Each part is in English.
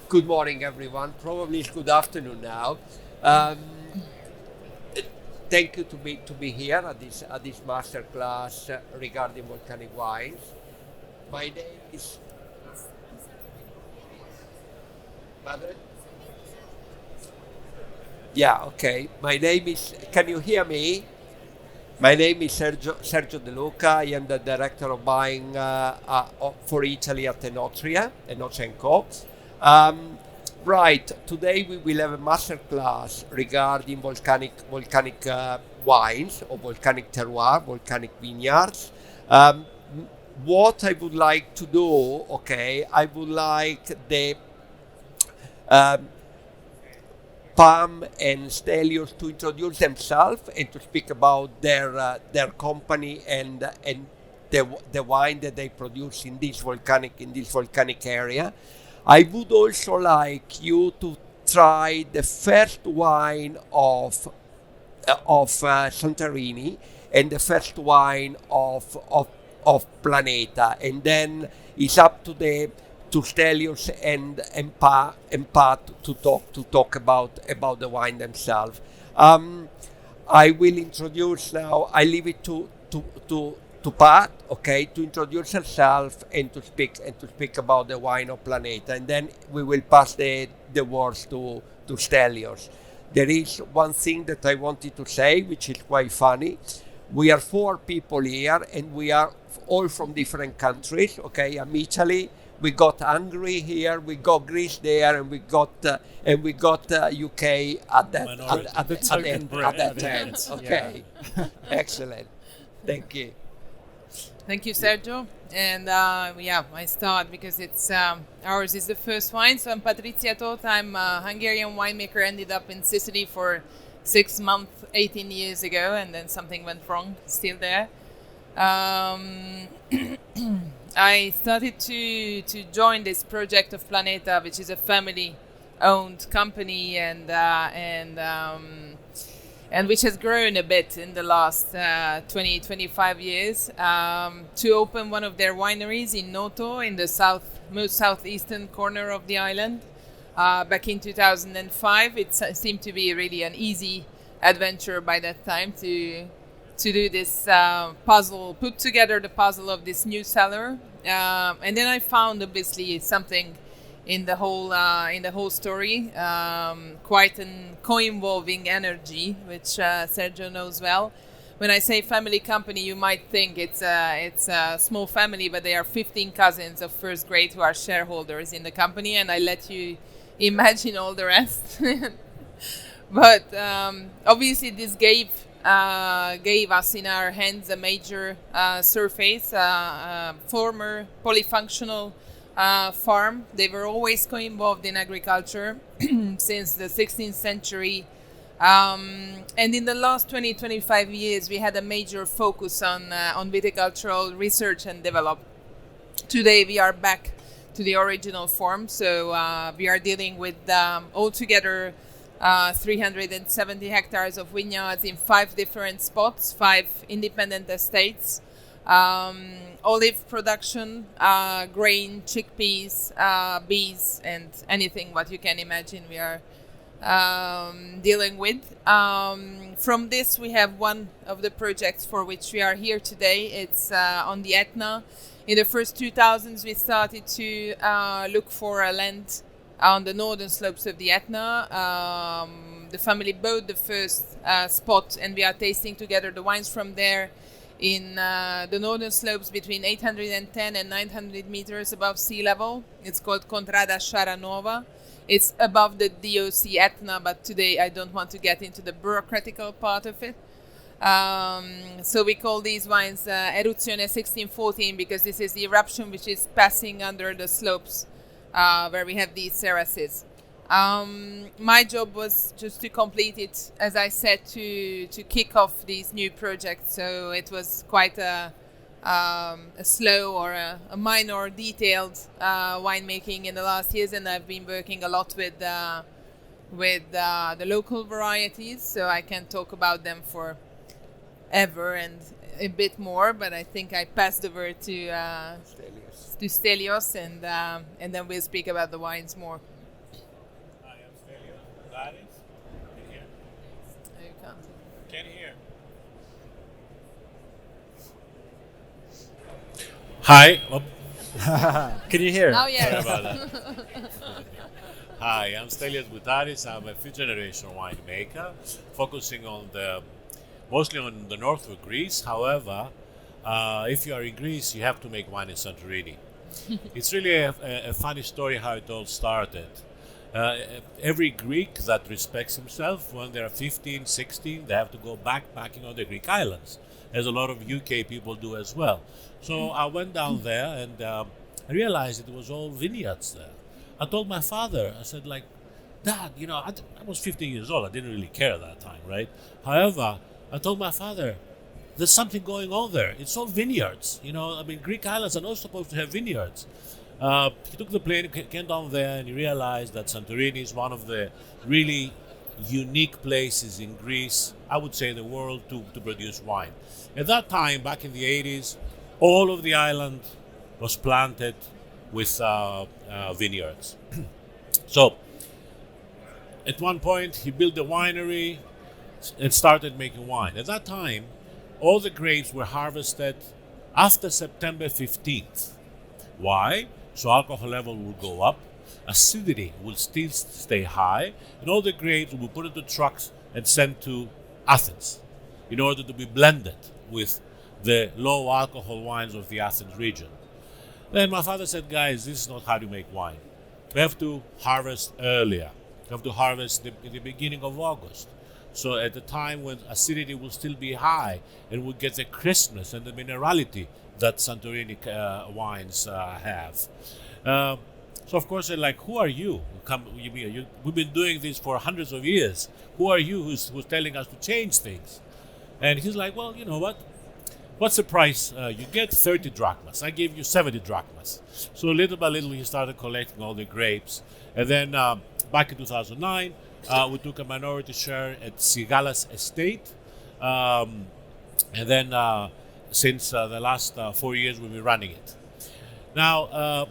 Good morning, everyone. Probably it's good afternoon now. Um, Thank you to be here at this masterclass regarding volcanic wines. My name is Madre. Yeah, okay. My name is. Can you hear me? My name is Sergio De Luca. I am the director of buying for Italy at Enotria & Co. Um, right, today we will have a masterclass regarding volcanic wines or volcanic terroir, volcanic vineyards. Um, what I would like to do, okay, I would like the um, Pam and Stellios to introduce themselves and to speak about their company and the wine that they produce in this volcanic area. I would also like you to try the first wine of Santorini and the first wine of Planeta, and then it's up to Stellios and Pat to talk about the wine themselves. Um, I will introduce now. I leave it to Pat, okay, to introduce herself and to speak about the wine of Planeta, and then we will pass the words to Stellios. There is one thing that I wanted to say, which is quite funny. We are four people here, and we are all from different countries. Okay, I'm Italy. We got Hungary here. We got Greece there, and we got UK at that Minority. at The token at Brit at at that the end. end. Okay, excellent. Thank you. Thank you, Sergio. And I start because it's ours is the first wine. So I'm Patricia Toth. I'm a Hungarian winemaker. Ended up in Sicily for 6 months, 18 years ago, and then something went wrong. Still there. Um, I started to join this project of Planeta, which is a family-owned company, and which has grown a bit in the last 20, 25 years, to open one of their wineries in Noto, in the most southeastern corner of the island. Back in 2005, it seemed to be really an easy adventure by that time to do this put together the puzzle of this new cellar. And then I found obviously something in the whole story, quite an co-involving energy, which Sergio knows well. When I say family company, you might think it's a small family, but they are 15 cousins of first grade who are shareholders in the company, and I let you imagine all the rest. But obviously, this gave us in our hands a major surface, former polyfunctional farm. They were always co-involved in agriculture since the 16th century. And in the last 20, 25 years, we had a major focus on viticultural research and development. Today, we are back to the original form. So we are dealing with altogether 370 hectares of vineyards in 5 different spots, 5 independent estates. Olive production, grain, chickpeas, bees, and anything what you can imagine we are dealing with. From this, we have one of the projects for which we are here today. It's on the Etna. In the first 2000s, we started to look for a land on the northern slopes of the Etna. The family bought the first spot, and we are tasting together the wines from there in the northern slopes between 810 and 900 meters above sea level. It's called Contrada Sharanova. It's above the DOC Etna, but today I don't want to get into the bureaucratical part of it. So we call these wines Eruzione 1614 because this is the eruption which is passing under the slopes where we have these terraces. My job was just to complete it, as I said, to kick off these new projects. So it was quite a slow or a minor detailed winemaking in the last years, and I've been working a lot with the local varieties. So I can talk about them for ever and a bit more, but I think I pass the word to Stellios, and then we'll speak about the wines more. Hi. Can you hear it? Now, yes. Sorry about that. Hi, I'm Stellios Boutaris. I'm a fifth generation winemaker, focusing on mostly on the north of Greece. However, if you are in Greece, you have to make wine in Santorini. It's really a funny story how it all started. Every Greek that respects himself, when they're 15, 16, they have to go backpacking on the Greek islands, as a lot of UK people do as well. So I went down there and I realized it was all vineyards there. I told my father, I said, like, Dad, I was 15 years old. I didn't really care at that time, right? However, I told my father, there's something going on there. It's all vineyards. Greek islands are not supposed to have vineyards. He took the plane, came down there, and he realized that Santorini is one of the really unique places in Greece, I would say the world, to produce wine. At that time, back in the 80s, all of the island was planted with vineyards. So, at one point, he built a winery and started making wine. At that time, all the grapes were harvested after September 15th. Why? So alcohol level will go up, acidity will still stay high, and all the grapes will be put into trucks and sent to Athens in order to be blended with the low alcohol wines of the Athens region. Then my father said, guys, this is not how to make wine. We have to harvest earlier. We have to harvest in the beginning of August. So at the time when acidity will still be high and we'll get the crispness and the minerality that Santorini wines have. So of course they're like, who are you? We've been doing this for hundreds of years. Who are you who's telling us to change things? And he's like, well, you know what? What's the price? You get 30 drachmas. I give you 70 drachmas. So little by little he started collecting all the grapes. And then back in 2009, we took a minority share at Sigalas estate. And then since the last 4 years, we've been running it. Now,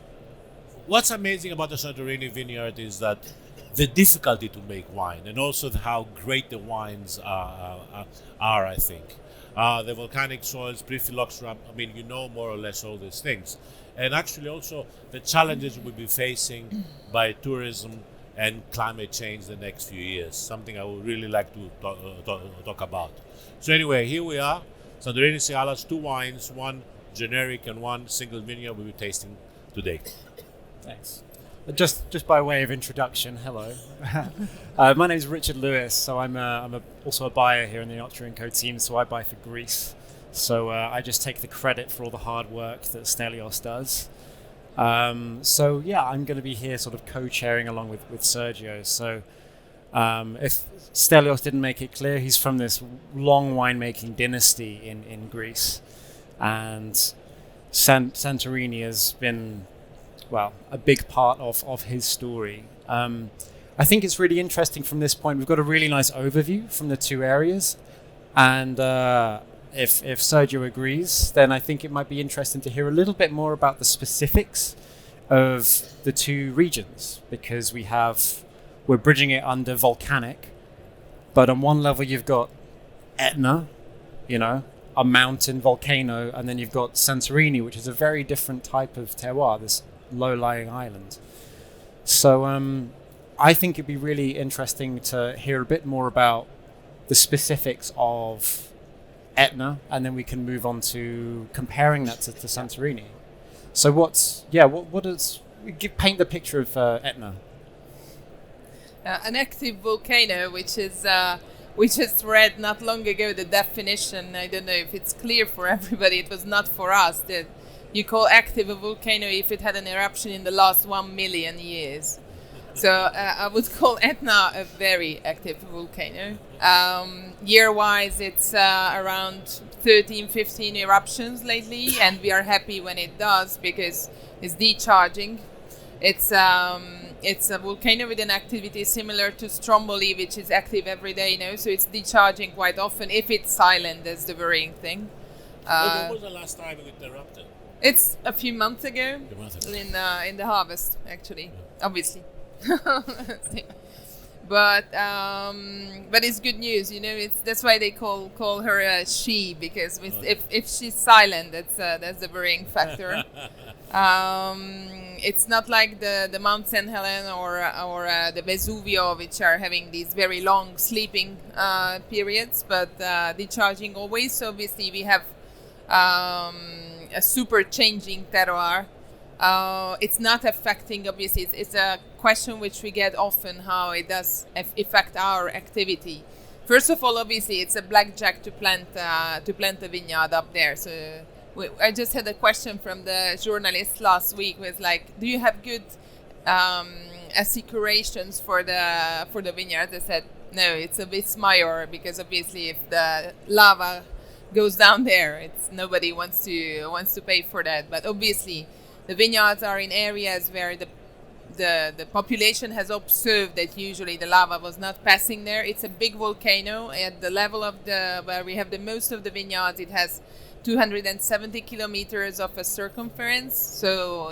what's amazing about the Santorini vineyard is that the difficulty to make wine, and also how great the wines are, I think. The volcanic soils, pre-phylloxera, you know more or less all these things. And actually also the challenges we'll be facing by tourism and climate change the next few years, something I would really like to talk about. So anyway, here we are, Domaine Sigalas, 2 wines, one generic and one single vineyard we'll be tasting today. Thanks. Just by way of introduction, hello. My name is Richard Lewis, so I'm also a buyer here in the Octra & Co team, so I buy for Greece. So I just take the credit for all the hard work that Stellios does. So yeah, I'm going to be here sort of co-chairing along with Sergio. So if Stellios didn't make it clear, he's from this long winemaking dynasty in Greece. And Santorini has been, well, a big part of his story. I think it's really interesting from this point. We've got a really nice overview from the 2 areas. And if Sergio agrees, then I think it might be interesting to hear a little bit more about the specifics of the 2 regions, because we're bridging it under Volcanic, but on one level you've got Etna, a mountain volcano, and then you've got Santorini, which is a very different type of terroir, this low-lying island. So I think it'd be really interesting to hear a bit more about the specifics of Etna, and then we can move on to comparing that to Santorini. So paint the picture of Etna. An active volcano, which is we just read not long ago the definition. I don't know if it's clear for everybody. It was not for us. That you call active a volcano if it had an eruption in the last 1 million years. So I would call Etna a very active volcano. Year-wise, it's around 13, 15 eruptions lately, and we are happy when it does because it's decharging. It's a volcano with an activity similar to Stromboli, which is active every day now, so it's decharging quite often. If it's silent, that's the worrying thing. When was the last time it erupted? It's a few months ago, in the harvest, actually, obviously. but it's good news, you know. It's that's why they call her a she, because if she's silent, that's a worrying factor. It's not like the Mount St. Helens or the Vesuvio, which are having these very long sleeping periods, but decharging always. So obviously we have a super changing terroir. It's not affecting, obviously, it's a question which we get often, how it does affect our activity. First of all, obviously, it's a blackjack to plant a vineyard up there. So I just had a question from the journalist last week with like, do you have good assicurations for the vineyard? I said, no, it's a bit major, because obviously if the lava goes down there, it's nobody wants to pay for that. But obviously the vineyards are in areas where the population has observed that usually the lava was not passing there. It's a big volcano at the level of where we have the most of the vineyards. It has 270 kilometers of a circumference. So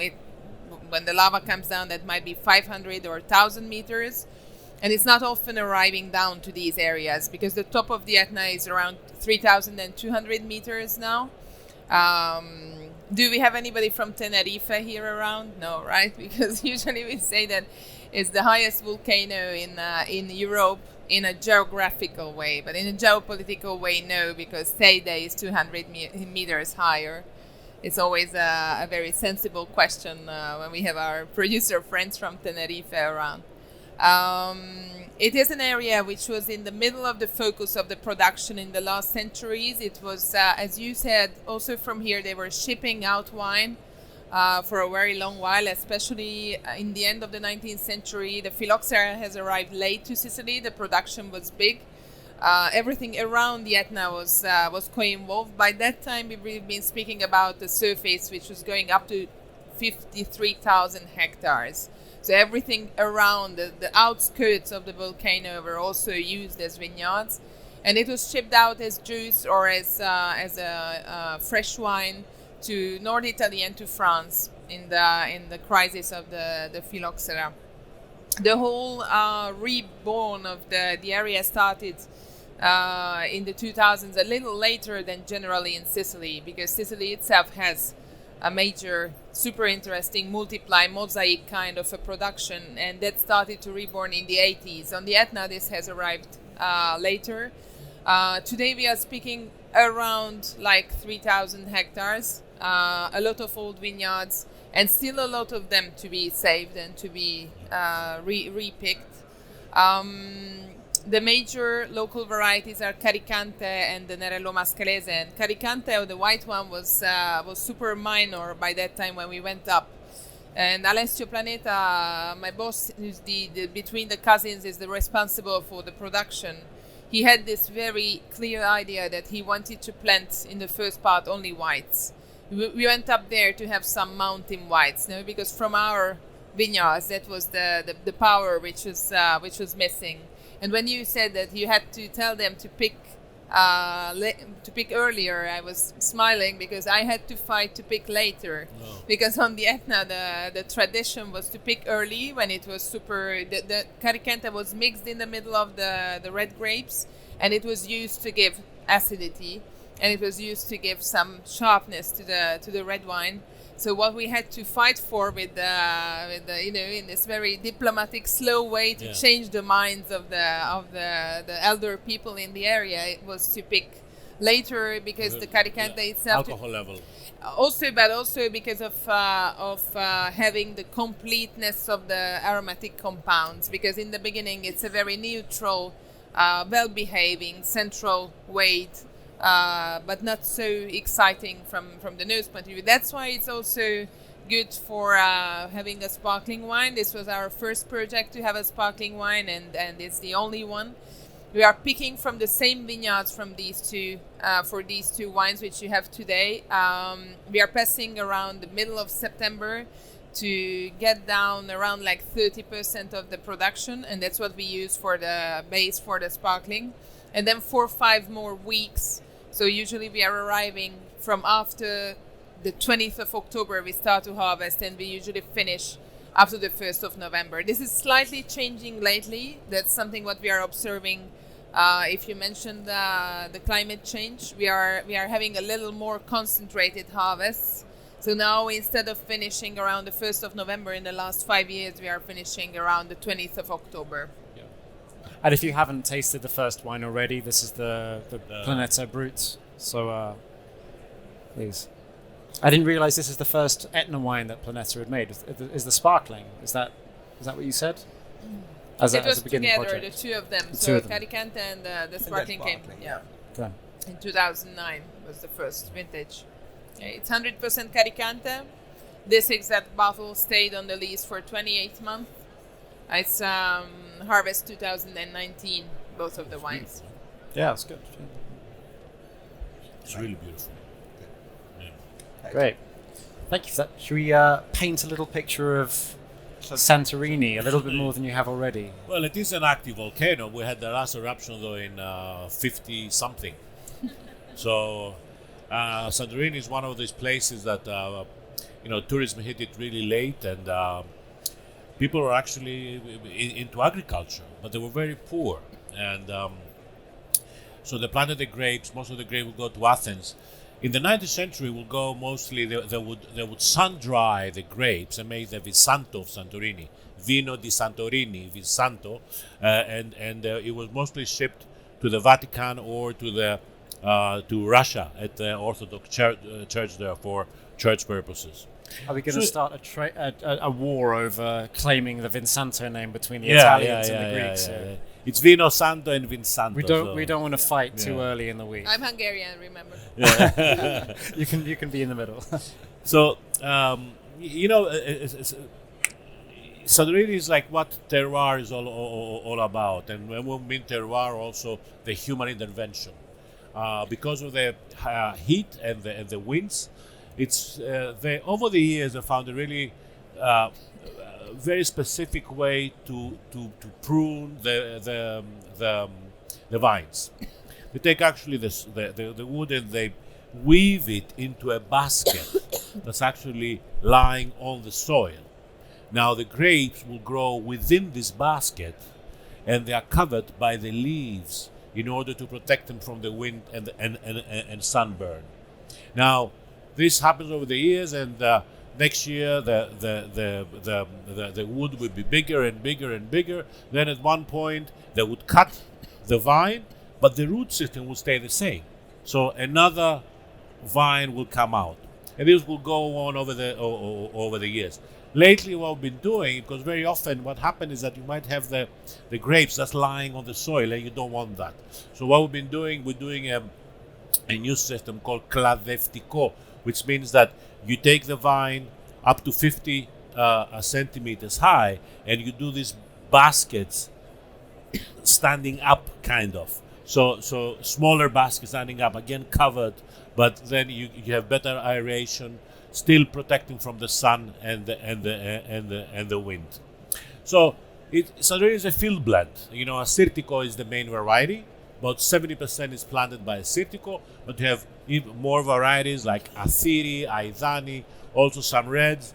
when the lava comes down, that might be 500 or 1,000 meters. And it's not often arriving down to these areas, because the top of the Etna is around 3,200 meters now. Do we have anybody from Tenerife here around? No, right? Because usually we say that it's the highest volcano in Europe in a geographical way, but in a geopolitical way, no, because Teide is 200 meters higher. It's always a very sensible question when we have our producer friends from Tenerife around. It is an area which was in the middle of the focus of the production in the last centuries. It was, as you said, also from here they were shipping out wine for a very long while, especially in the end of the 19th century. The phylloxera has arrived late to Sicily. The production was big. Everything around the Etna was co-involved. By that time, we've been speaking about the surface, which was going up to 53,000 hectares. So everything around the outskirts of the volcano were also used as vineyards, and it was shipped out as juice or as a fresh wine to North Italy and to France in the crisis of the phylloxera. The whole reborn of the area started in the 2000s, a little later than generally in Sicily, because Sicily itself has a major, super interesting mosaic kind of a production, and that started to reborn in the 80s. On the Etna, this has arrived later. Today we are speaking around like 3,000 hectares, a lot of old vineyards, and still a lot of them to be saved and to be repicked. The major local varieties are Caricante and the Nerello Mascalese. And Caricante, or the white one, was super minor by that time when we went up. And Alessio Planeta, my boss, who's the between the cousins, is the responsible for the production. He had this very clear idea that he wanted to plant in the first part only whites. We went up there to have some mountain whites, no? Because from our vineyards that was the power which was missing. And when you said that you had to tell them to pick earlier, I was smiling, because I had to fight to pick later. No. Because on the Etna, the tradition was to pick early when it was super. The Caricante was mixed in the middle of the red grapes, and it was used to give acidity, and it was used to give some sharpness to the red wine. So what we had to fight for with the in this very diplomatic, slow way to change the minds of the elder people in the area, it was to pick later, because the Caricante itself alcohol level. Also because of having the completeness of the aromatic compounds. Because in the beginning it's a very neutral, well-behaving central weight. But not so exciting from the nose point of view. That's why it's also good for having a sparkling wine. This was our first project to have a sparkling wine, and it's the only one. We are picking from the same vineyards from these two for these two wines which you have today. We are passing around the middle of September to get down around like 30% of the production, and that's what we use for the base for the sparkling. And then 4 or 5 more weeks. So usually we are arriving from after the 20th of October, we start to harvest, and we usually finish up to the 1st of November. This is slightly changing lately. That's something what we are observing. If you mentioned the climate change, we are having a little more concentrated harvests. So now instead of finishing around the 1st of November in the last 5 years, we are finishing around the 20th of October. Yeah. And if you haven't tasted the first wine already, this is the Planeta Brut. So please. I didn't realize this is the first Etna wine that Planeta had made. Is the sparkling? Is that what you said? As it was a beginning together, project? the two of them. The So two of them. Caricante and the sparkling came. Yeah. Okay. In 2009 was the first vintage. It's 100% Caricante. This exact bottle stayed on the lease for 28 months. It's harvest 2019, both of the wines. Yeah, it's good. It's really beautiful. Great. Thank you for that. Should we paint a little picture of Santorini, a little bit more than you have already? Well, it is an active volcano. We had the last eruption though in 50 something. So Santorini is one of these places that tourism hit it really late, and people were actually into agriculture, but they were very poor, and so they planted the grapes. Most of the grapes would go to Athens. In the 19th century, will go mostly. They would sun dry the grapes and make the Visanto of Santorini, Vino di Santorini, Visanto, and it was mostly shipped to the Vatican or to Russia at the Orthodox Church there for church purposes. Are we going to start a war over claiming the Vinsanto name between the Italians and the Greeks? Yeah. It's Vino Santo and Vinsanto. We don't want to fight too early in the week. I'm Hungarian, remember? Yeah. You can be in the middle. So Santorini is like what terroir is all about, and when we mean terroir, also the human intervention, because of the heat and the winds. It's over the years they found a really very specific way to prune the vines. They take actually the wood and they weave it into a basket that's actually lying on the soil. Now the grapes will grow within this basket, and they are covered by the leaves in order to protect them from the wind and sunburn. Now this happens over the years, and next year the wood will be bigger and bigger and bigger. Then at one point they would cut the vine, but the root system will stay the same. So another vine will come out, and this will go on over the years. Lately, what we've been doing, because very often what happens is that you might have the grapes that's lying on the soil, and you don't want that. So what we're doing a new system called kladevtiko, which means that you take the vine up to 50 centimeters high, and you do these baskets standing up, kind of. So smaller baskets standing up, again covered, but then you have better aeration, still protecting from the sun and the wind. So Santorini is a field blend. Assyrtiko is the main variety. About 70% is planted by Assyrtiko, but you have even more varieties like Athiri, Aidani, also some reds.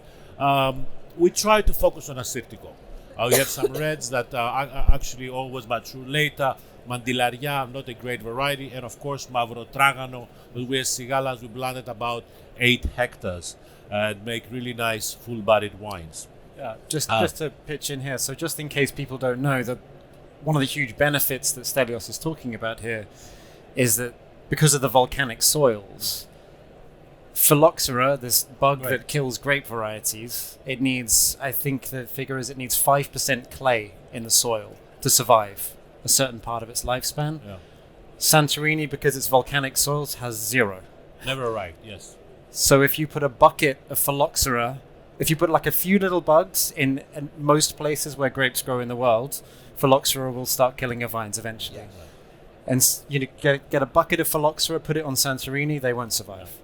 We try to focus on Assyrtiko. We have some reds that are actually always mature later. Mandilaria, not a great variety, and of course Mavro Tragano, but we as Sigalas, we planted about 8 hectares and make really nice full-bodied wines. Yeah, just to pitch in here, so just in case people don't know, that one of the huge benefits that Stellios is talking about here is that because of the volcanic soils, phylloxera, this bug that kills grape varieties, it needs, I think the figure is it needs 5% clay in the soil to survive a certain part of its lifespan. Yeah. Santorini, because it's volcanic soils, has 0. Never arrived, yes. So if you put a bucket of phylloxera, if you put like a few little bugs in most places where grapes grow in the world, phylloxera will start killing your vines eventually. Yeah. And get a bucket of phylloxera, put it on Santorini, they won't survive.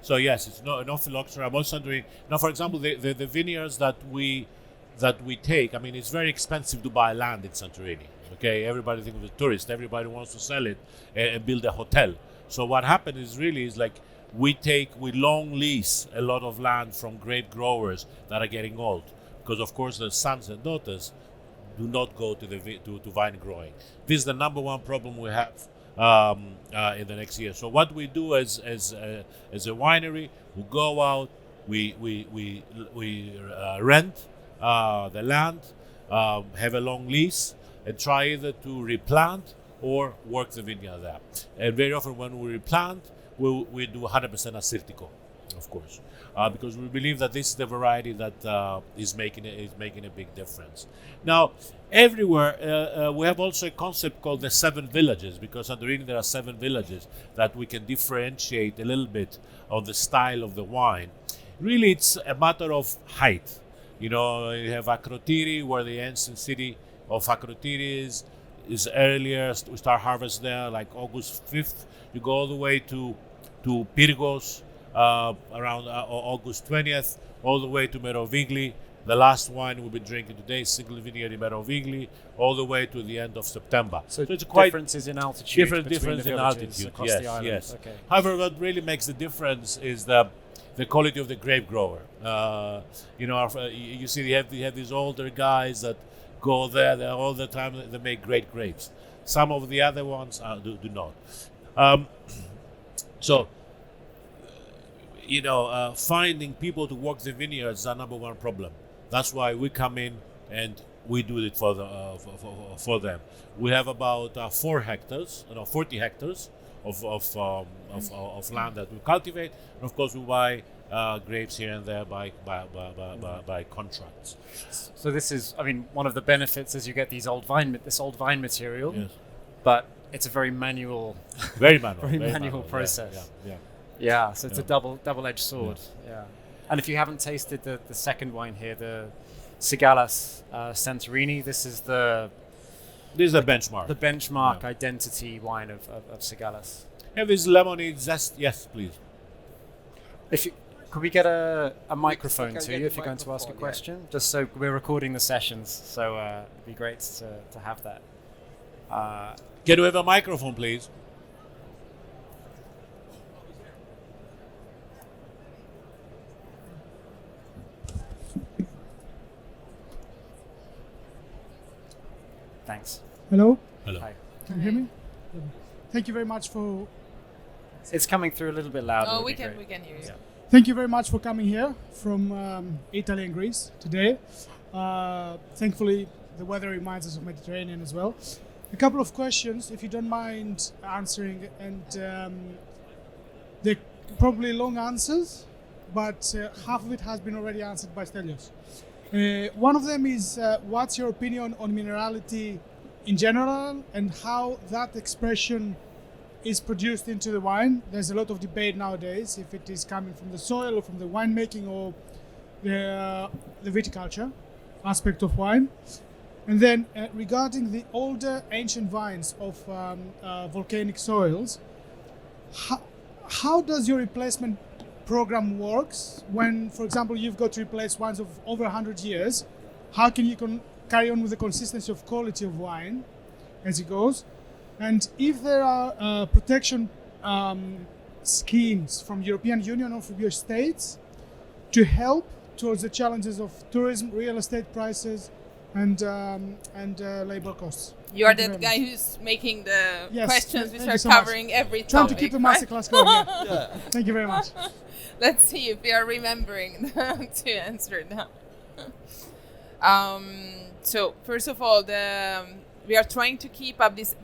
So yes, it's no phylloxera about Santorini. Now, for example, the vineyards that we take, I mean, it's very expensive to buy land in Santorini. Okay, everybody thinks of a tourist. Everybody wants to sell it and build a hotel. So what happened is like we long lease a lot of land from grape growers that are getting old. because of course the sons and daughters do not go to to vine growing. This is the number one problem we have in the next year. So what we do as a winery, we go out, we rent the land, have a long lease, and try either to replant or work the vineyard there. And very often when we replant, we do 100% Assyrtiko, of course, because we believe that this is the variety that is making a big difference. Now, everywhere we have also a concept called the 7 villages, because Santorini there are 7 villages that we can differentiate a little bit on the style of the wine. Really, it's a matter of height. You know, you have Akrotiri, where the ancient city of Akrotiri is earlier. We start harvest there like August 5th. You go all the way to Pyrgos around August 20th, all the way to Merovigli. The last wine we'll be drinking today is single vineyard in Merovigli, all the way to the end of September. So it's quite differences in altitude. Difference in altitude across yes, the island. yes. Okay. However, what really makes the difference is the quality of the grape grower. You see, they have these older guys that go there all the time. They make great grapes. Some of the other ones do not. Finding people to work the vineyards is our number one problem. That's why we come in and we do it for them. We have about 40 hectares of land that we cultivate, and of course we buy grapes here and there by contracts. So this is, one of the benefits is you get this old vine material, yes. But it's a very manual, very manual process. Yeah. So it's a double-edged sword. Yeah. And if you haven't tasted the second wine here, the Sigalas Santorini, this is the benchmark. The benchmark identity wine of Sigalas. Have this lemonade zest? Yes, please. Could we get a microphone Yes, to you if you're going to ask a question? Just so we're recording the sessions, so it'd be great to have that. Can we have a microphone, please? Thanks. Hello, Hello. Hi. can you hear me? Thank you very much for It's coming through a little bit louder. Oh, we can hear you. Yeah. thank you very much for coming here from Italy and Greece today. Thankfully, the weather reminds us of Mediterranean as well. A couple of questions, if you don't mind answering, and they're probably long answers, but half of it has been already answered by Stellios. One of them is, what's your opinion on minerality in general and how that expression is produced into the wine? There's a lot of debate nowadays if it is coming from the soil or from the winemaking or the viticulture aspect of wine. And then regarding the older ancient vines of volcanic soils, how does your replacement program works when, for example, you've got to replace wines of over 100 years? How can you carry on with the consistency of quality of wine as it goes? And if there are protection schemes from European Union or from your states to help towards the challenges of tourism, real estate prices, and labor costs. You are that guy who's making the questions which thank you are so much. covering every Trying topic. to keep the right? masterclass going. Yeah. Thank you very much. Let's see if we are remembering to answer now. So first of all, we are trying to keep up this.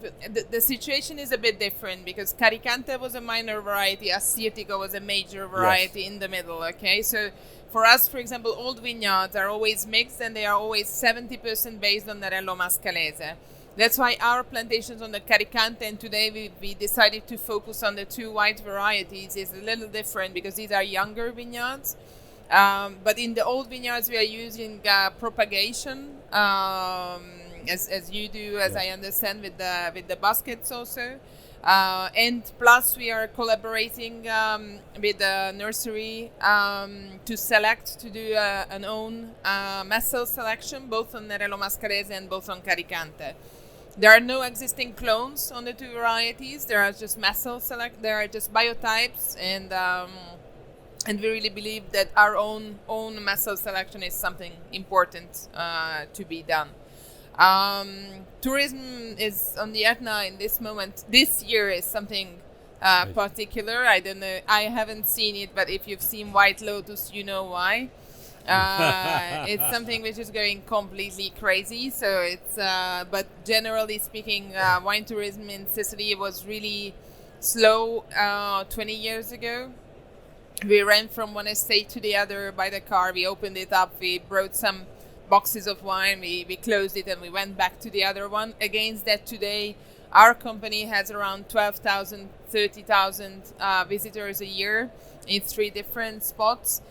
The situation is a bit different because Caricante was a minor variety, Assyrtiko was a major variety in the middle. Okay, so for us, for example, old vineyards are always mixed and they are always 70% based on Nerello Mascalese. That's why our plantations on the Caricante, and today we decided to focus on the 2 white varieties, is a little different because these are younger vineyards. But in the old vineyards, we are using propagation, as you do, as I understand, with the baskets also. And plus, we are collaborating with the nursery to do an own messel selection, both on Nerello Mascalese and both on Caricante. There are no existing clones on the 2 varieties. There are just messel there are just biotypes, and and we really believe that our own method selection is something important to be done. Tourism is on the Etna in this moment. This year is something particular. I don't know. I haven't seen it, but if you've seen White Lotus, you know why. It's something which is going completely crazy. So it's, but generally speaking, wine tourism in Sicily was really slow 20 years ago. We ran from one estate to the other by the car. We opened it up. We brought some boxes of wine. We closed it and we went back to the other one. Against that, today, our company has around 12,000, 30,000 visitors a year in 3 different spots.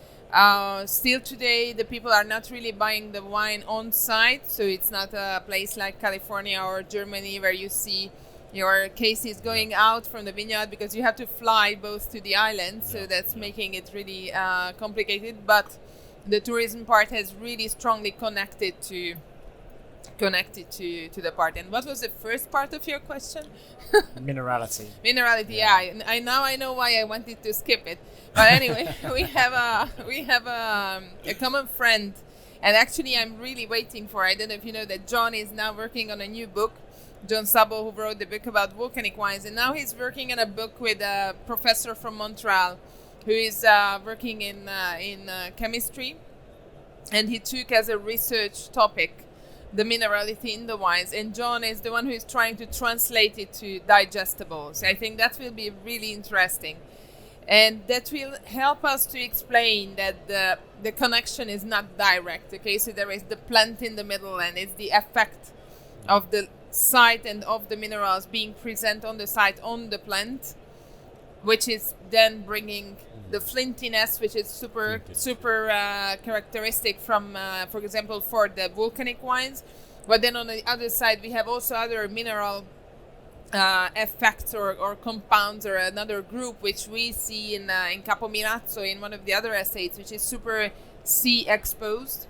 Still today, the people are not really buying the wine on site. So it's not a place like California or Germany where you see your cases going out from the vineyard, because you have to fly both to the island. So that's making it really complicated. But the tourism part has really strongly connected to the part. And what was the first part of your question? Minerality. Minerality, yeah. I know why I wanted to skip it. But anyway, we have a common friend, and actually I'm really waiting for. I don't know if you know that John is now working on a new book. John Sabo, who wrote the book about volcanic wines, and now he's working on a book with a professor from Montreal, who is working in chemistry, and he took as a research topic the minerality in the wines, and John is the one who is trying to translate it to digestibles. I think that will be really interesting, and that will help us to explain that the connection is not direct. Okay, so there is the plant in the middle, and it's the effect of the site and of the minerals being present on the site on the plant, which is then bringing the flintiness, which is super characteristic from, for example, for the volcanic wines. But then on the other side, we have also other mineral effects or compounds, or another group which we see in Capo Mirazzo, in one of the other estates, which is super sea exposed,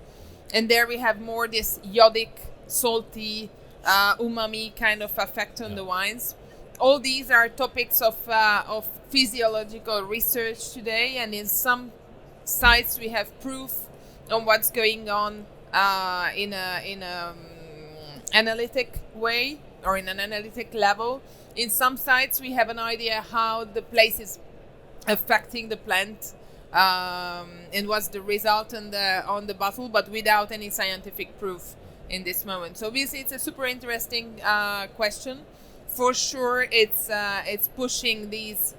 and there we have more this iodic, salty, umami kind of effect on the wines. All these are topics of physiological research today, and in some sites we have proof on what's going on in a analytic way, or in an analytic level. In some sites we have an idea how the place is affecting the plant, and what's the result on the bottle, but without any scientific proof in this moment. So obviously it's a super interesting question. For sure, it's pushing these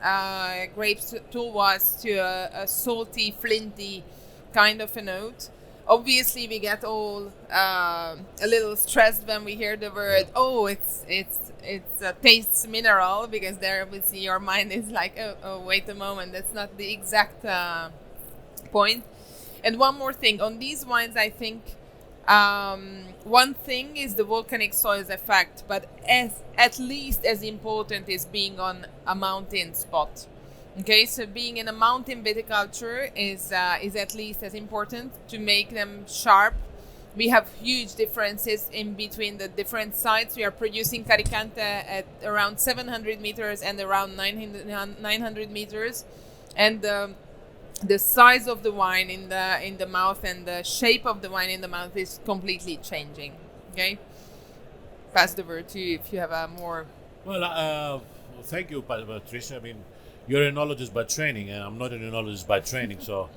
grapes towards to a salty, flinty kind of a note. Obviously, we get all a little stressed when we hear the word, oh, it's a taste mineral, because there obviously your mind is like, oh, wait a moment, that's not the exact point. And one more thing on these wines, I think. One thing is the volcanic soils effect, but at least as important is being on a mountain spot. Okay, so being in a mountain viticulture is at least as important to make them sharp. We have huge differences in between the different sites. We are producing Caricante at around 700 meters and around 900 meters, and the size of the wine in the mouth and the shape of the wine in the mouth is completely changing. Okay, pass the word to you if you have a more. Well, thank you, Patricia. I mean, you're an enologist by training, and I'm not an enologist by training, so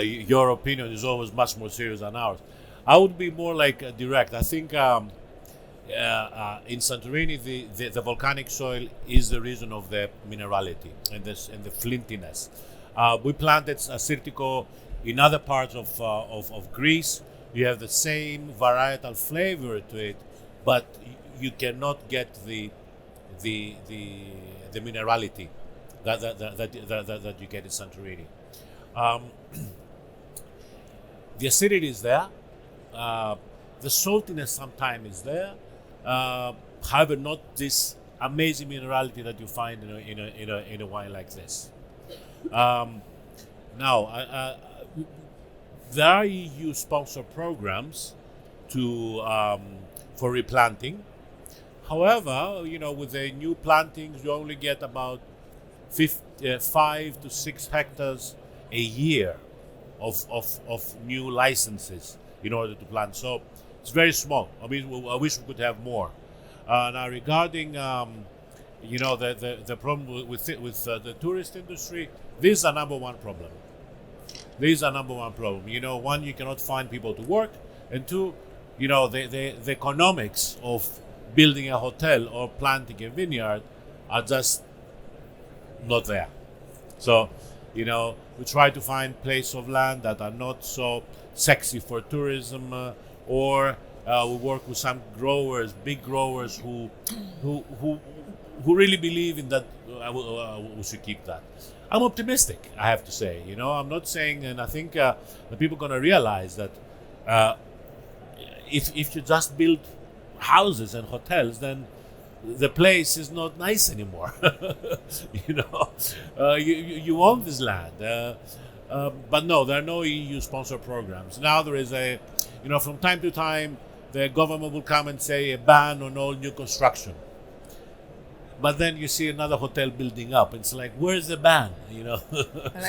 your opinion is always much more serious than ours. I would be more like direct. I think in Santorini, the volcanic soil is the reason of the minerality and the flintiness. We planted Assyrtiko in other parts of Greece. You have the same varietal flavor to it, but you cannot get the minerality that you get in Santorini. The acidity is there. The saltiness sometimes is there. However, not this amazing minerality that you find in a wine like this. Now, there are EU sponsor programs for replanting. However, with the new plantings, you only get about 5 to 6 hectares a year of new licenses in order to plant. So it's very small. I mean, I wish we could have more. Now regarding the problem with the tourist industry, this is a number one problem. This is a number one problem. One, you cannot find people to work, and two, the economics of building a hotel or planting a vineyard are just not there. So, we try to find places of land that are not so sexy for tourism, or we work with some growers, big growers who really believe in that. We should keep that. I'm optimistic, I have to say. I'm not saying, and I think the people are going to realize that if you just build houses and hotels, then the place is not nice anymore. You own this land. But no, there are no EU sponsor programs. Now there is from time to time, the government will come and say a ban on all new construction. But then you see another hotel building up. It's like, where's the ban? And I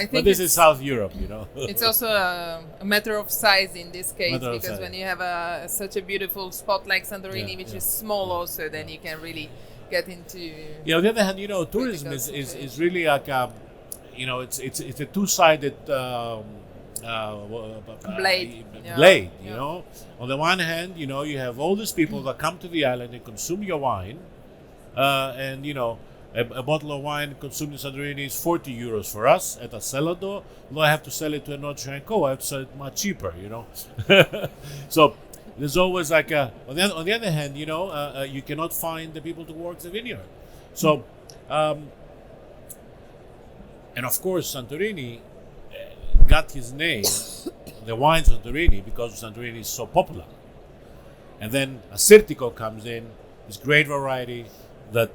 think but this is South Europe, It's also a matter of size in this case, Matter of because size. when you have such a beautiful spot like Santorini, which is small also, then you can really get into... On the other hand, tourism is really like, it's a two-sided Blade. blade, Yeah. On the one hand, you have all these people that come to the island and consume your wine. And a bottle of wine consumed in Santorini is 40 euros for us at a Celado. Although I have to sell it to a Noce & Co, I have to sell it much cheaper, So there's always like on the other hand, you cannot find the people to work the vineyard. So, and of course, Santorini got his name, the wine Santorini, because Santorini is so popular. And then Assyrtiko comes in, this great variety that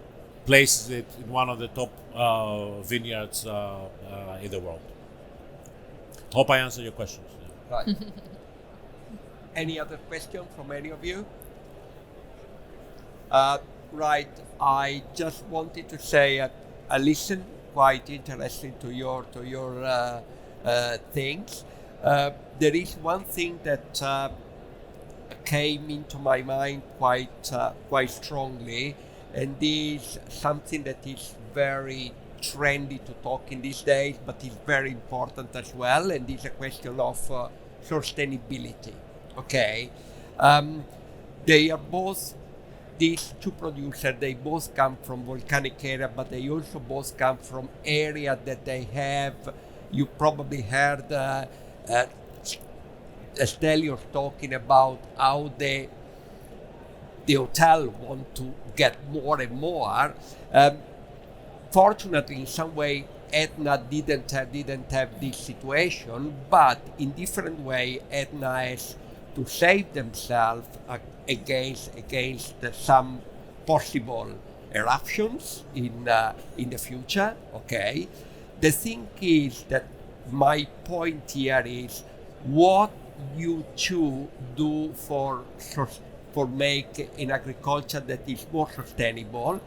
places it in one of the top vineyards in the world. Hope I answered your questions. Right. Any other question from any of you? Right. I just wanted to say I listened quite interesting to your things. There is one thing that came into my mind quite strongly, and is something that is very trendy to talk in these days, but is very important as well, and is a question of sustainability. Okay, they are both, these two producers, they both come from volcanic area, but they also both come from area that they have. You probably heard Stellios talking about how the hotel want to get more and more. Fortunately, in some way, Etna didn't have this situation, but in different way, Etna has to save themselves against some possible eruptions in the future. Okay, the thing is that my point here is what you two do for make an agriculture that is more sustainable,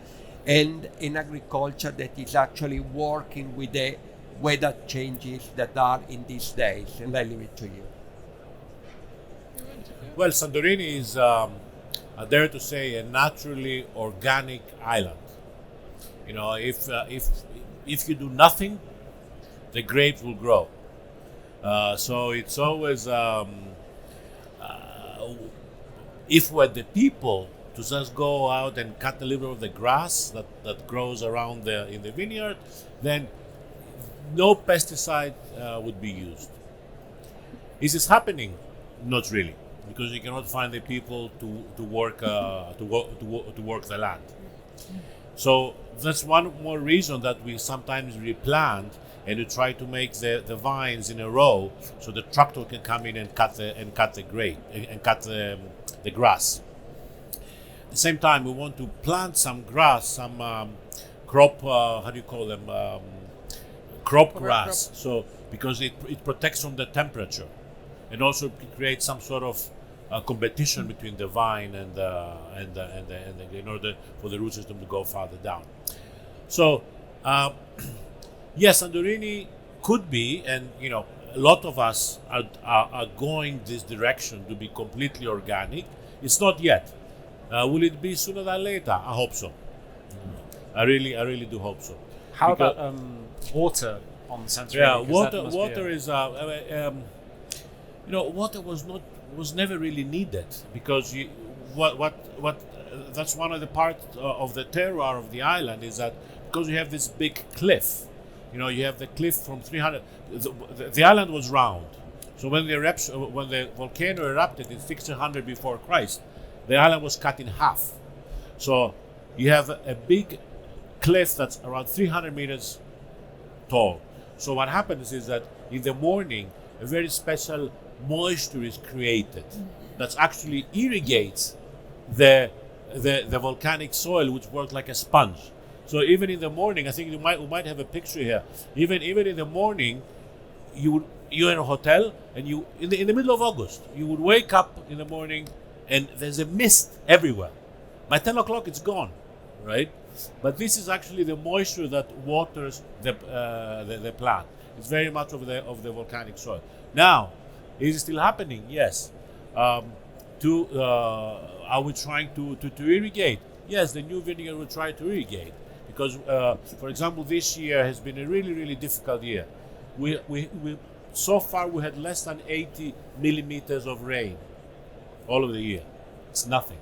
and an agriculture that is actually working with the weather changes that are in these days. And I leave it to you. Well, Santorini is, I dare to say, a naturally organic island. If you do nothing, the grapes will grow. So it's always, if we're the people to just go out and cut a little of the grass that grows around in the vineyard, then no pesticide would be used. Is this happening? Not really, because you cannot find the people to work the land. So that's one more reason that we sometimes replant and we try to make the vines in a row so the tractor can come in and cut the grape and cut the grass. At the same time, we want to plant some grass, some crop. How do you call them? Crop grass. So because it protects from the temperature, and also creates some sort of competition between the vine and in order for the root system to go farther down. So yes, Santorini could be, and a lot of us are going this direction to be completely organic. It's not yet. Will it be sooner than later? I hope so. I really do hope so. How about water on Santorini? Yeah, Because water is water was never really needed, because that's one of the parts of the terroir of the island, is that because you have this big cliff, you have the cliff from 300. The island was round, so when the volcano erupted in 1600 before Christ, the island was cut in half. So you have a big cliff that's around 300 meters tall. So what happens is that in the morning, a very special moisture is created that actually irrigates the volcanic soil, which works like a sponge. So even in the morning, I think we might have a picture here. Even in the morning, you're in a hotel, and in the middle of August, you would wake up in the morning, and there's a mist everywhere. By 10 o'clock, it's gone, right? But this is actually the moisture that waters the plant. It's very much of the volcanic soil. Now, is it still happening? Yes. Are we trying to irrigate? Yes, the new vinegar will try to irrigate, because, for example, this year has been a really difficult year. We so far we had less than 80 millimeters of rain all of the year. It's nothing.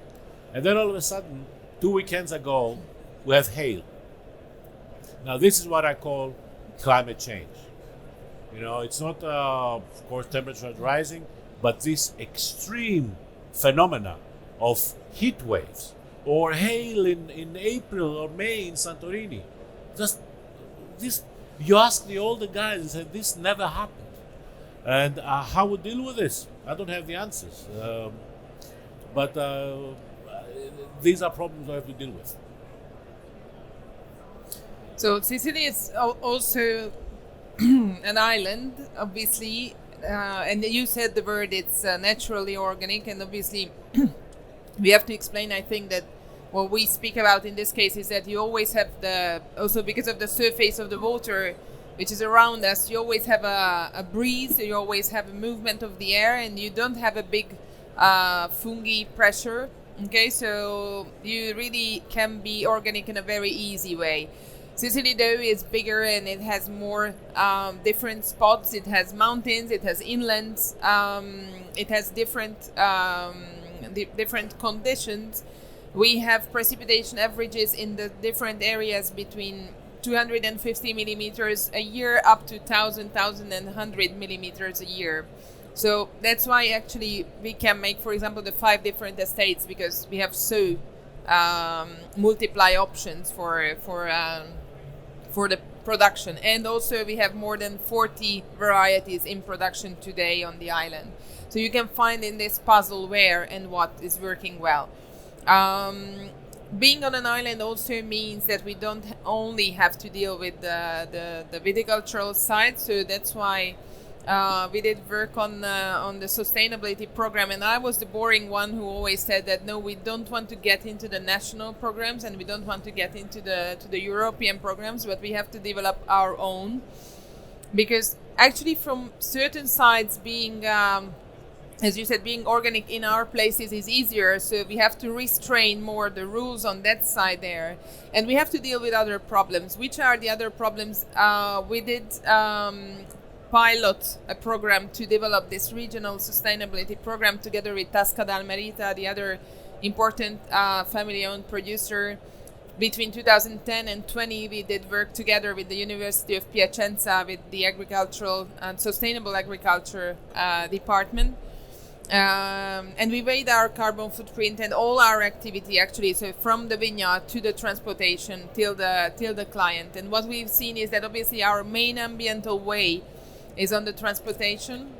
And then all of a sudden, 2 weekends ago, we have hail. Now this is what I call climate change. It's not, of course, temperature is rising, but this extreme phenomena of heat waves or hail in April or May in Santorini. Just this, you ask the older guys and say, this never happened. And how we deal with this? I don't have the answers. But these are problems I have to deal with. So Sicily is also an island, obviously, and you said the word, it's naturally organic, and obviously we have to explain, I think, that what we speak about in this case is that you always have also because of the surface of the water which is around us, you always have a breeze, you always have a movement of the air, and you don't have a big fungi pressure. Okay, so you really can be organic in a very easy way. Sicily, though, is bigger and it has more different spots. It has mountains, it has inlands, it has different conditions. We have precipitation averages in the different areas between 250 millimeters a year up to 1,100 millimeters a year. So that's why actually we can make, for example, the 5 different estates, because we have so multiply options for the production. And also we have more than 40 varieties in production today on the island. So you can find in this puzzle where and what is working well. Being on an island also means that we don't only have to deal with the viticultural side. So that's why we did work on the sustainability program, and I was the boring one who always said that no, we don't want to get into the national programs and we don't want to get into the European programs, but we have to develop our own, because actually from certain sides being as you said, being organic in our places is easier, so we have to restrain more the rules on that side there, and we have to deal with other problems. Which are the other problems? We did pilot a program to develop this regional sustainability program together with Tasca d'Almerita, the other important family-owned producer. Between 2010 and 20, we did work together with the University of Piacenza with the agricultural and sustainable agriculture department. And we weighed our carbon footprint and all our activity actually, so from the vineyard to the transportation till the client. And what we've seen is that obviously our main ambiental way is on the transportation.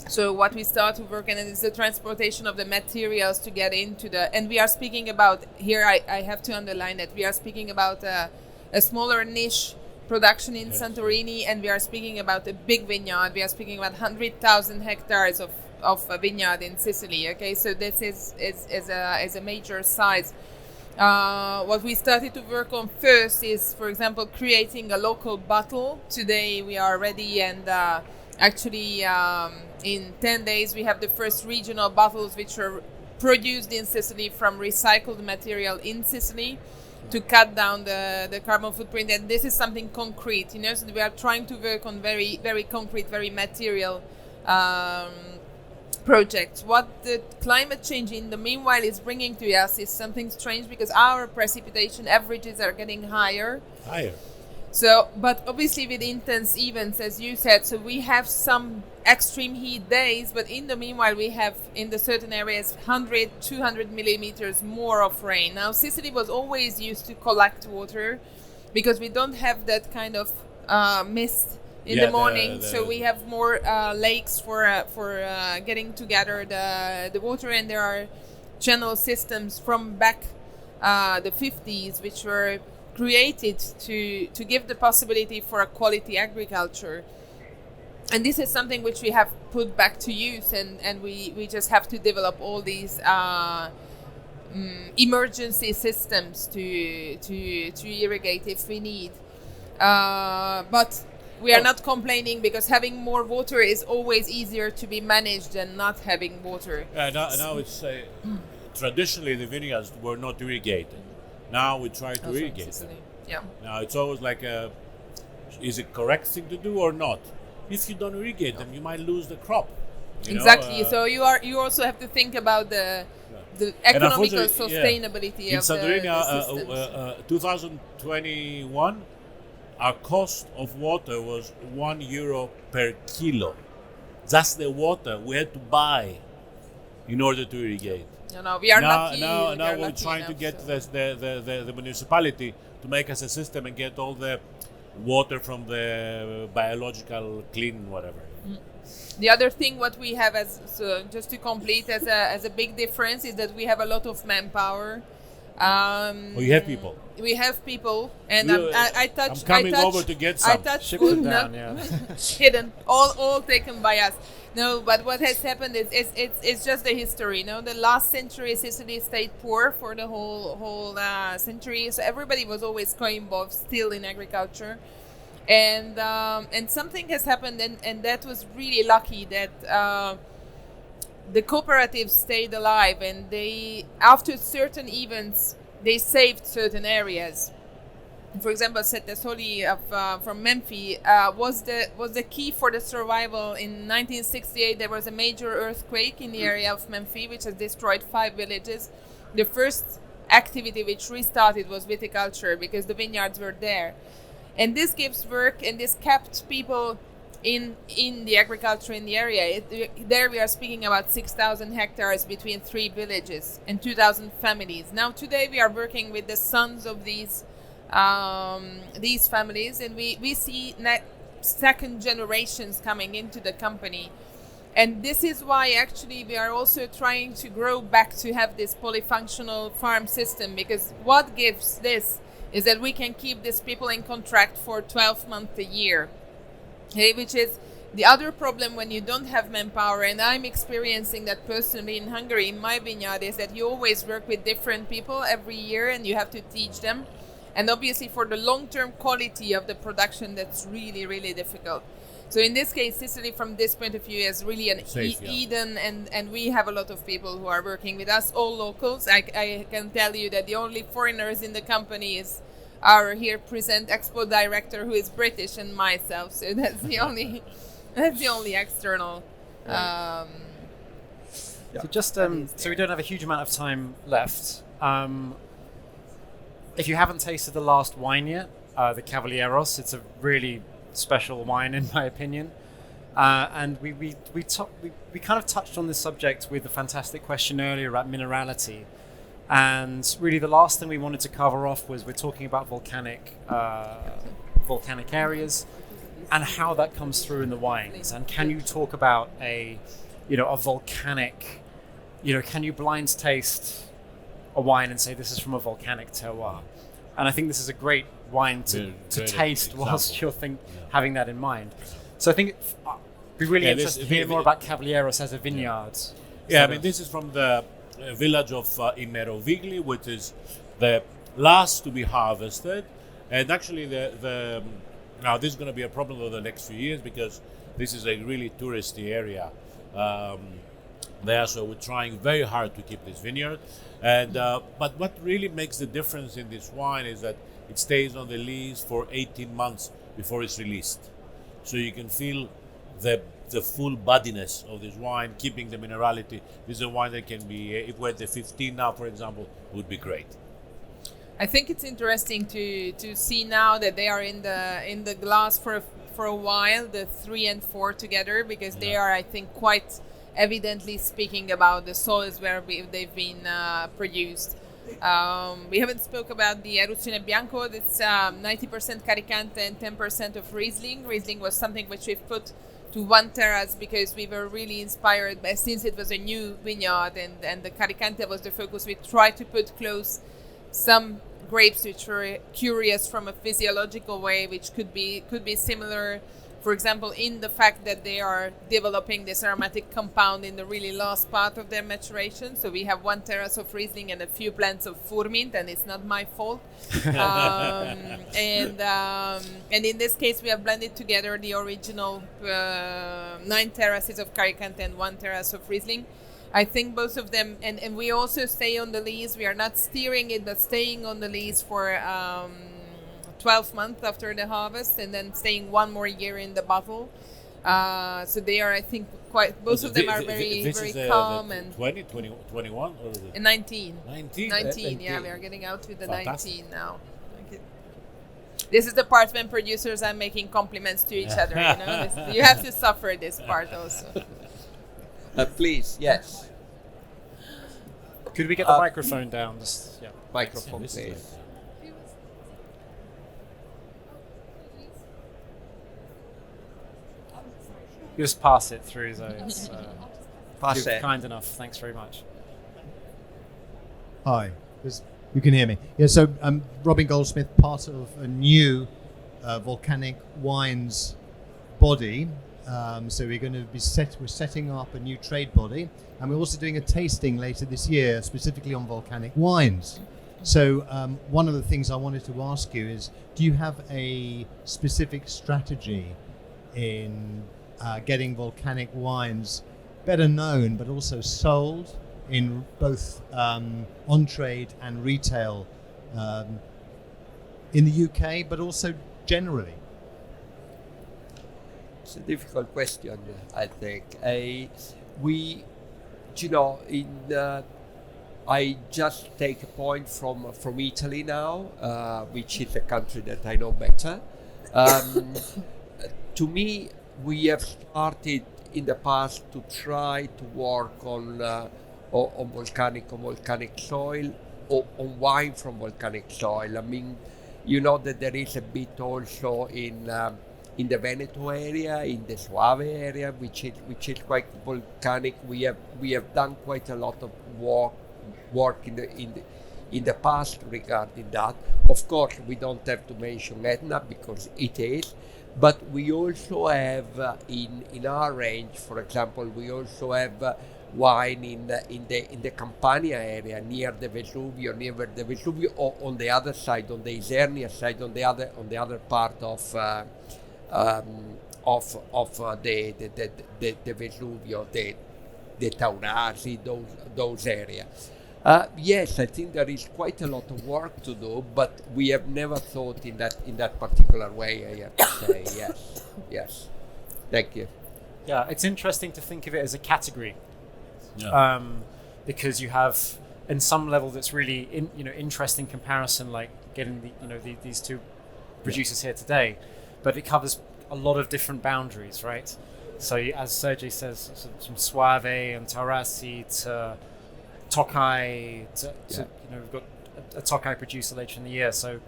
So what we start to work on is the transportation of the materials to get into and we are speaking about, here I have to underline that we are speaking about a smaller niche production in Santorini, and we are speaking about a big vineyard. We are speaking about 100,000 hectares of a vineyard in Sicily. Okay, so this is a major size. What we started to work on first is, for example, creating a local bottle. Today we are ready, and actually in 10 days we have the first regional bottles which are produced in Sicily from recycled material in Sicily, to cut down the carbon footprint. And this is something concrete, so we are trying to work on very, very concrete, very material projects. What the climate change in the meanwhile is bringing to us is something strange, because our precipitation averages are getting higher. So, but obviously with intense events, as you said, so we have some extreme heat days, but in the meanwhile we have in the certain areas 100, 200 millimeters more of rain. Now Sicily was always used to collect water, because we don't have that kind of mist in the morning, so we have more lakes for getting together the water, and there are channel systems from back the 50s which were created to give the possibility for a quality agriculture. And this is something which we have put back to use, and we just have to develop all these emergency systems to irrigate if we need. But we are not complaining, because having more water is always easier to be managed than not having water. Now it's traditionally the vineyards were not irrigated. Now we try to irrigate them. Yeah. Now it's always like is it correct thing to do or not? If you don't irrigate them, you might lose the crop. Exactly. So you also have to think about the economical sustainability in of Santorini, 2021, our cost of water was €1 per kilo. That's the water we had to buy in order to irrigate. No, we are lucky. Now we're trying to get the municipality to make us a system and get all the water from the biological clean whatever. The other thing what we have just to complete as a big difference is that we have a lot of manpower. We have people. We have people, and I'm coming over to get some. I touch Ship food, them down, hidden, all taken by us. No, but what has happened is it's just the history. The last century Sicily stayed poor for the whole century, so everybody was always involved still in agriculture, and something has happened, and that was really lucky that the cooperatives stayed alive, and they, after certain events, they saved certain areas. For example, Settesoli from Memphis was the key for the survival. In 1968, there was a major earthquake in the area of Memphis, which has destroyed 5 villages. The first activity which restarted was viticulture, because the vineyards were there. And this gives work, and this kept people in the agriculture in the area. There we are speaking about 6,000 hectares between 3 villages and 2,000 families. Now today we are working with the sons of these families, and we see second generations coming into the company. And this is why actually we are also trying to grow back to have this polyfunctional farm system, because what gives this is that we can keep these people in contract for 12 months a year. Okay, which is the other problem when you don't have manpower, and I'm experiencing that personally in Hungary in my vineyard, is that you always work with different people every year, and you have to teach them. And obviously for the long-term quality of the production, that's really, really difficult. So in this case, Sicily from this point of view is really an Eden, and we have a lot of people who are working with us, all locals. I can tell you that the only foreigners in the company is our here present expo director, who is British, and myself. So that's the only external. So just so we don't have a huge amount of time left. If you haven't tasted the last wine yet, the Cavalieros, it's a really special wine in my opinion. And we kind of touched on this subject with a fantastic question earlier about minerality. And really the last thing we wanted to cover off was we're talking about volcanic areas and how that comes through in the wines. And can you talk about a volcanic, can you blind taste a wine and say this is from a volcanic terroir? And I think this is a great wine to taste whilst you're having that in mind. So I think it'd be really interesting to hear more about Cavalieros as a vineyard. Yeah, I mean, this is from the village of Imerovigli, which is the last to be harvested. And actually, now this is going to be a problem over the next few years because this is a really touristy area there. So we're trying very hard to keep this vineyard. And but what really makes the difference in this wine is that it stays on the lees for 18 months before it's released. So you can feel the full bodiness of this wine, keeping the minerality. This is a wine that can be, if we're at the 15 now, for example, would be great. I think it's interesting to see now that they are in the glass for a while, the 3 and 4 together, because they are, I think, quite evidently speaking about the soils where they've been produced. We haven't spoke about the Eruzione Bianco. It's 90% Caricante and 10% of Riesling. Riesling was something which we've put to one terrace because we were really inspired by, since it was a new vineyard and the Caricante was the focus. We tried to put close some grapes which were curious from a physiological way, which could be similar, for example, in the fact that they are developing this aromatic compound in the really last part of their maturation. So we have one terrace of Riesling and a few plants of Furmint, and it's not my fault. And in this case, we have blended together the original 9 terraces of Caricante and 1 terrace of Riesling. I think both of them, and we also stay on the lees. We are not steering it, but staying on the lees for 12 months after the harvest, and then staying 1 more year in the bottle. So they are, I think, quite. Both of them are very calm and 20, 21, or is it 19? 19. Yeah, we are getting out to the Fantastic. 19 now. Okay. This is the part when producers are making compliments to each other. You know, you have to suffer this part also. Please, yes. Could we get the microphone down? Just, yeah. Microphone, please. You just pass it through, though. It's, Pass you're it. kind enough. Thanks very much. Hi, you can hear me. Yeah, so Robin Goldsmith, part of a new Volcanic Wines body. So we're going to be we're setting up a new trade body, and we're also doing a tasting later this year, specifically on volcanic wines. So one of the things I wanted to ask you is, do you have a specific strategy in getting volcanic wines better known, but also sold in both on-trade and retail in the UK, but also generally? It's a difficult question, I think. I just take a point from Italy now, which is a country that I know better. To me, we have started in the past to try to work on volcanic soil, or on wine from volcanic soil. I mean, you know that there is a bit also in the Veneto area, in the Soave area, which is quite volcanic. We have done quite a lot of work in the past regarding that. Of course, we don't have to mention Etna because it is, but we also have in our range, for example, we also have wine in the Campania area, near the Vesuvio, or on the other side, on the Isernia side, on the other part of the Vesuvio, the Taurasi, those areas. Yes, I think there is quite a lot of work to do, but we have never thought in that particular way. I have to say yes. Thank you. Yeah, it's interesting to think of it as a category, because you have, in some level, that's really interesting comparison, like getting these two producers here today, but it covers a lot of different boundaries, right? So as Sergei says, from Soave and Taurasi to Tokai, we've got a Tokai producer later in the year, so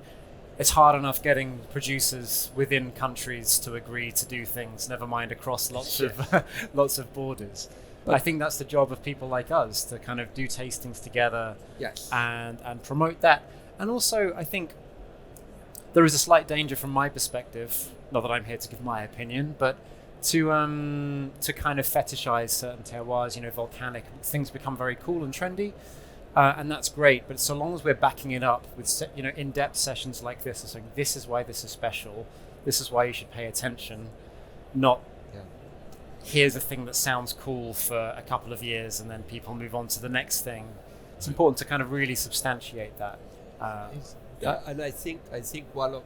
it's hard enough getting producers within countries to agree to do things, never mind across lots of borders. But I think that's the job of people like us, to kind of do tastings together, and promote that. And also, I think there is a slight danger from my perspective, not that I'm here to give my opinion, but to kind of fetishize certain terroirs, volcanic things become very cool and trendy, And that's great, but so long as we're backing it up with in-depth sessions like this, and saying this is why this is special, this is why you should pay attention, not here's a thing that sounds cool for a couple of years and then people move on to the next thing. It's important to kind of really substantiate that. And I think one of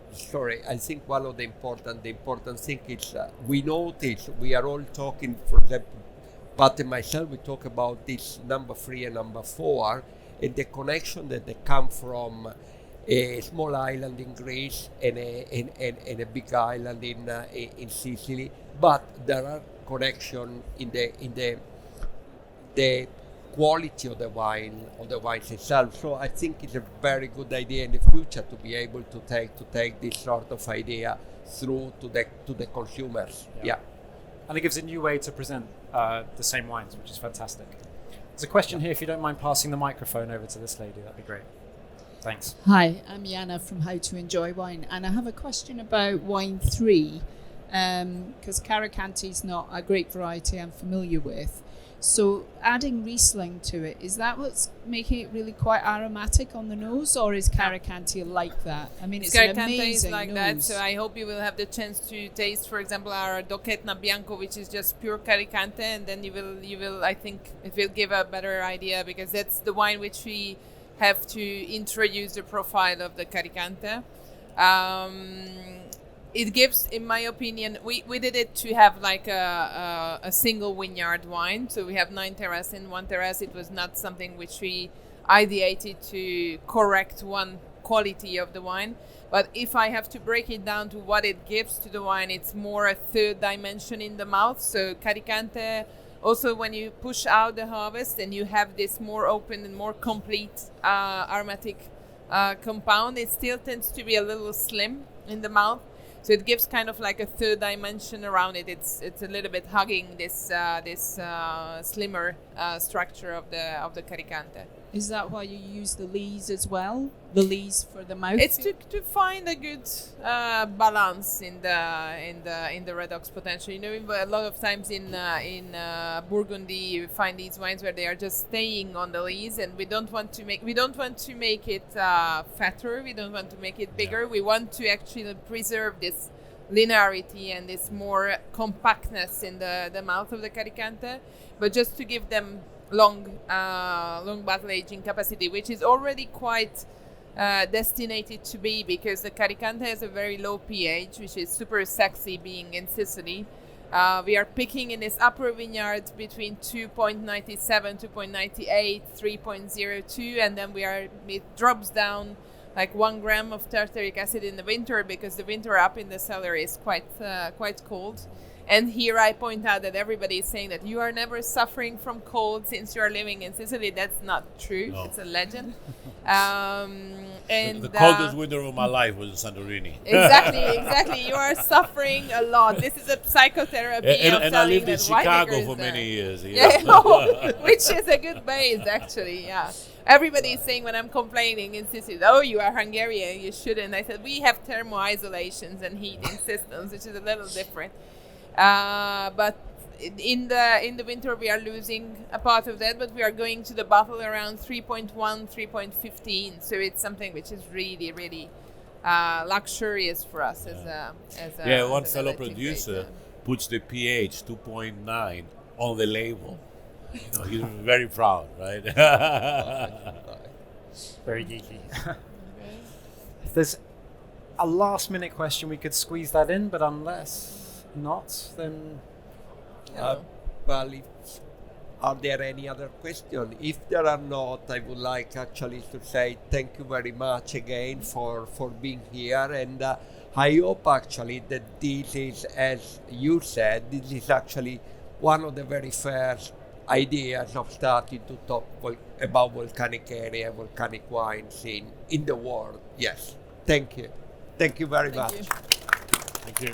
the important thing is we notice we are all talking, for example, Pat and myself, we talk about this number 3 and number 4 and the connection that they come from a small island in Greece and a big island in Sicily, but there are connections in the quality of the wines itself. So I think it's a very good idea in the future to be able to take this sort of idea through to the consumers. Yeah. And it gives a new way to present the same wines, which is fantastic. There's a question here, if you don't mind passing the microphone over to this lady, that'd be great. Thanks. Hi, I'm Yana from How to Enjoy Wine, and I have a question about wine 3, because Caricanti is not a great variety I'm familiar with. So adding Riesling to it, is that what's making it really quite aromatic on the nose, or is Caricanti like that? I mean, it's an amazing is like nose. that, so I hope you will have the chance to taste, for example, our Dochetna Bianco, which is just pure Caricante, and then you will, I think it will give a better idea, because that's the wine which we have to introduce the profile of the Caricante. It gives, in my opinion, we did it to have like a single vineyard wine. So we have 9 terraces in 1 terrace. It was not something which we ideated to correct one quality of the wine. But if I have to break it down to what it gives to the wine, it's more a third dimension in the mouth. So Caricante, also when you push out the harvest and you have this more open and more complete aromatic compound, it still tends to be a little slim in the mouth. So it gives kind of like a third dimension around it. It's a little bit hugging this slimmer structure of the Caricante. Is that why you use the lees as well? The lees for the mouth? It's to find a good balance in the redox potential. You know, a lot of times in Burgundy, you find these wines where they are just staying on the lees, and we don't want to make it fatter. We don't want to make it bigger. We want to actually preserve this linearity and this more compactness in the mouth of the Caricante, but just to give them long bottle aging capacity, which is already quite destinated to be, because the Caricante has a very low pH, which is super sexy being in Sicily. We are picking in this upper vineyard between 2.97, 2.98, 3.02, and then it drops down like 1 gram of tartaric acid in the winter, because the winter up in the cellar is quite cold. And here I point out that everybody is saying that you are never suffering from cold since you are living in Sicily. That's not true. No. It's a legend. And the coldest winter of my life was in Santorini. Exactly. You are suffering a lot. This is a psychotherapy. And I lived in Chicago for many years. Which is a good base, actually. Yeah. Everybody is saying when I'm complaining in Sicily, oh, you are Hungarian, you shouldn't. I said, we have thermo isolations and heating systems, which is a little different. But in the winter we are losing a part of that, but we are going to the bottle around 3.1, 3.15. So it's something which is really, really luxurious for us one fellow producer puts the pH 2.9 on the label. You know, he's very proud, right? Very geeky. If there's a last minute question, we could squeeze that in, but unless not, then are there any other questions? If there are not, I would like actually to say thank you very much again for being here, and I hope actually that this is, as you said, this is actually one of the very first ideas of starting to talk about volcanic area, volcanic wines in the world. Yes, thank you very much. Thank you.